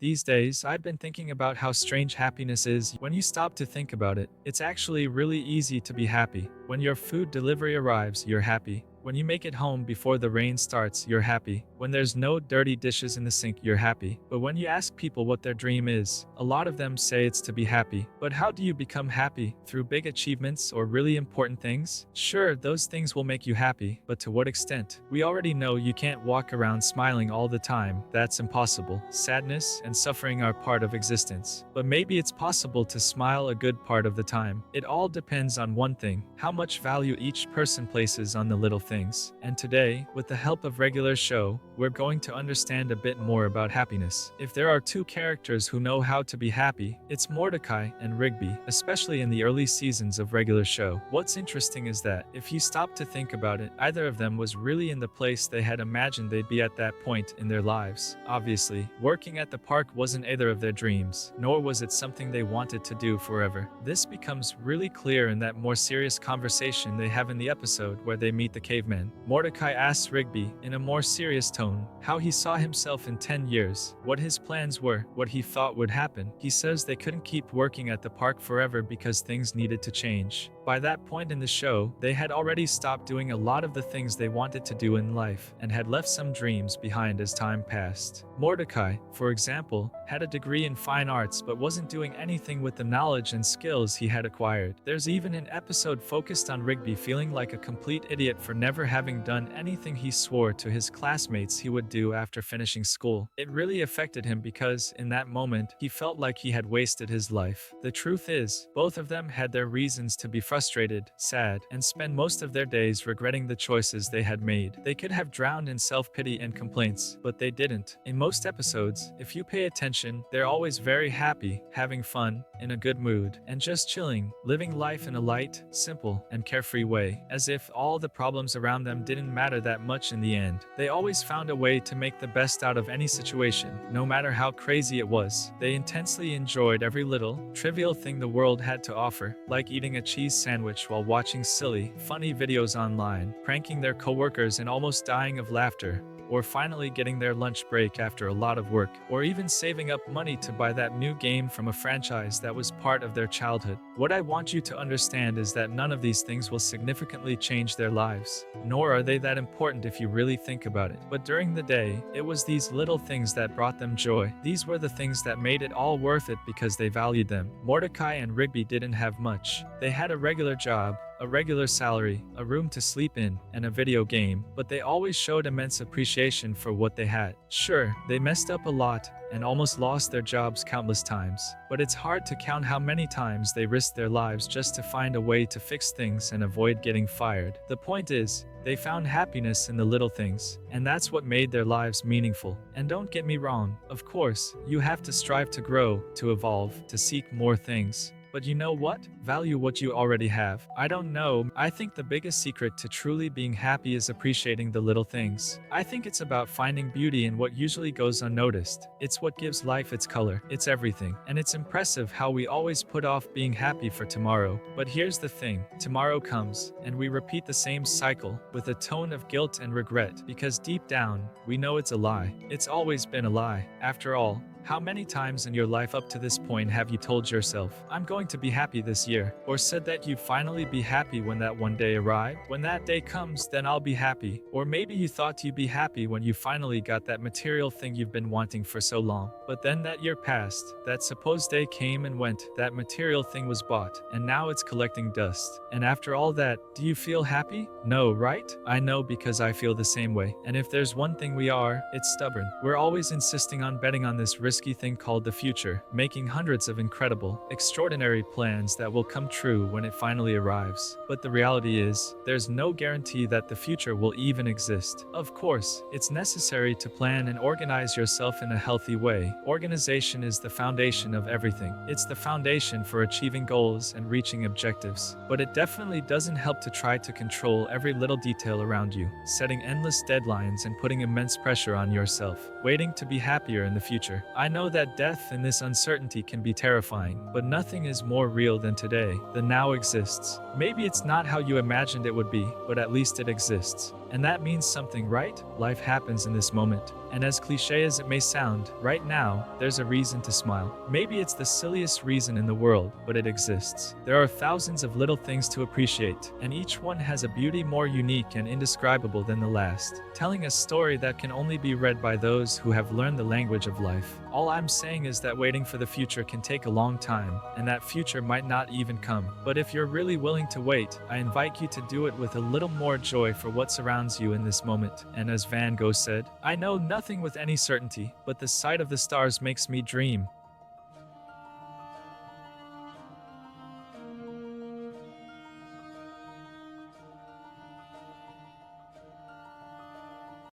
These days, I've been thinking about how strange happiness is when you stop to think about it. It's actually really easy to be happy. When your food delivery arrives, you're happy. When you make it home before the rain starts, you're happy. When there's no dirty dishes in the sink, you're happy. But when you ask people what their dream is, a lot of them say it's to be happy. But how do you become happy? Through big achievements or really important things? Sure, those things will make you happy, but to what extent? We already know you can't walk around smiling all the time. That's impossible. Sadness and suffering are part of existence. But maybe it's possible to smile a good part of the time. It all depends on one thing: how much value each person places on the little things. And today, with the help of Regular Show, we're going to understand a bit more about happiness. If there are two characters who know how to be happy, it's Mordecai and Rigby, especially in the early seasons of Regular Show. What's interesting is that, if you stop to think about it, either of them was really in the place they had imagined they'd be at that point in their lives. Obviously, working at the park wasn't either of their dreams, nor was it something they wanted to do forever. This becomes really clear in that more serious conversation they have in the episode where they meet the caveman. Mordecai asks Rigby, in a more serious tone, how he saw himself in 10 years, what his plans were, what he thought would happen. He says they couldn't keep working at the park forever because things needed to change. By that point in the show, they had already stopped doing a lot of the things they wanted to do in life and had left some dreams behind as time passed. Mordecai, for example, had a degree in fine arts but wasn't doing anything with the knowledge and skills he had acquired. There's even an episode focused on Rigby feeling like a complete idiot for never having done anything he swore to his classmates he would do after finishing school. It really affected him because, in that moment, he felt like he had wasted his life. The truth is, both of them had their reasons to be frustrated, sad, and spend most of their days regretting the choices they had made. They could have drowned in self-pity and complaints, but they didn't. In most episodes, if you pay attention, they're always very happy, having fun, in a good mood, and just chilling, living life in a light, simple, and carefree way, as if all the problems around them didn't matter that much in the end. They always found a way to make the best out of any situation, no matter how crazy it was. They intensely enjoyed every little, trivial thing the world had to offer, like eating a cheese sandwich while watching silly, funny videos online, pranking their coworkers and almost dying of laughter, or finally getting their lunch break after a lot of work, or even saving up money to buy that new game from a franchise that was part of their childhood. What I want you to understand is that none of these things will significantly change their lives, nor are they that important if you really think about it. But during the day, it was these little things that brought them joy. These were the things that made it all worth it because they valued them. Mordecai and Rigby didn't have much. They had a regular job, a regular salary, a room to sleep in, and a video game, but they always showed immense appreciation for what they had. Sure, they messed up a lot and almost lost their jobs countless times, but it's hard to count how many times they risked their lives just to find a way to fix things and avoid getting fired. The point is, they found happiness in the little things, and that's what made their lives meaningful. And don't get me wrong, of course, you have to strive to grow, to evolve, to seek more things. But you know what? Value what you already have. I don't know. I think the biggest secret to truly being happy is appreciating the little things. I think it's about finding beauty in what usually goes unnoticed. It's what gives life its color. It's everything. And it's impressive how we always put off being happy for tomorrow. But here's the thing. Tomorrow comes, and we repeat the same cycle with a tone of guilt and regret, because deep down, we know it's a lie. It's always been a lie. After all, how many times in your life up to this point have you told yourself, I'm going to be happy this year, or said that you'd finally be happy when that one day arrived? When that day comes, then I'll be happy. Or maybe you thought you'd be happy when you finally got that material thing you've been wanting for so long. But then that year passed, that supposed day came and went, that material thing was bought, and now it's collecting dust. And after all that, do you feel happy? No, right? I know, because I feel the same way. And if there's one thing we are, it's stubborn. We're always insisting on betting on this risky thing called the future, making hundreds of incredible, extraordinary plans that will come true when it finally arrives. But the reality is, there's no guarantee that the future will even exist. Of course, it's necessary to plan and organize yourself in a healthy way. Organization is the foundation of everything. It's the foundation for achieving goals and reaching objectives. But it definitely doesn't help to try to control every little detail around you, setting endless deadlines and putting immense pressure on yourself, waiting to be happier in the future. I know that death and this uncertainty can be terrifying, but nothing is more real than today. The now exists. Maybe it's not how you imagined it would be, but at least it exists. And that means something, right? Life happens in this moment. And as cliche as it may sound, right now, there's a reason to smile. Maybe it's the silliest reason in the world, but it exists. There are thousands of little things to appreciate, and each one has a beauty more unique and indescribable than the last, telling a story that can only be read by those who have learned the language of life. All I'm saying is that waiting for the future can take a long time, and that future might not even come. But if you're really willing to wait, I invite you to do it with a little more joy for what surrounds you in this moment. And as Van Gogh said, "I know nothing with any certainty, but the sight of the stars makes me dream."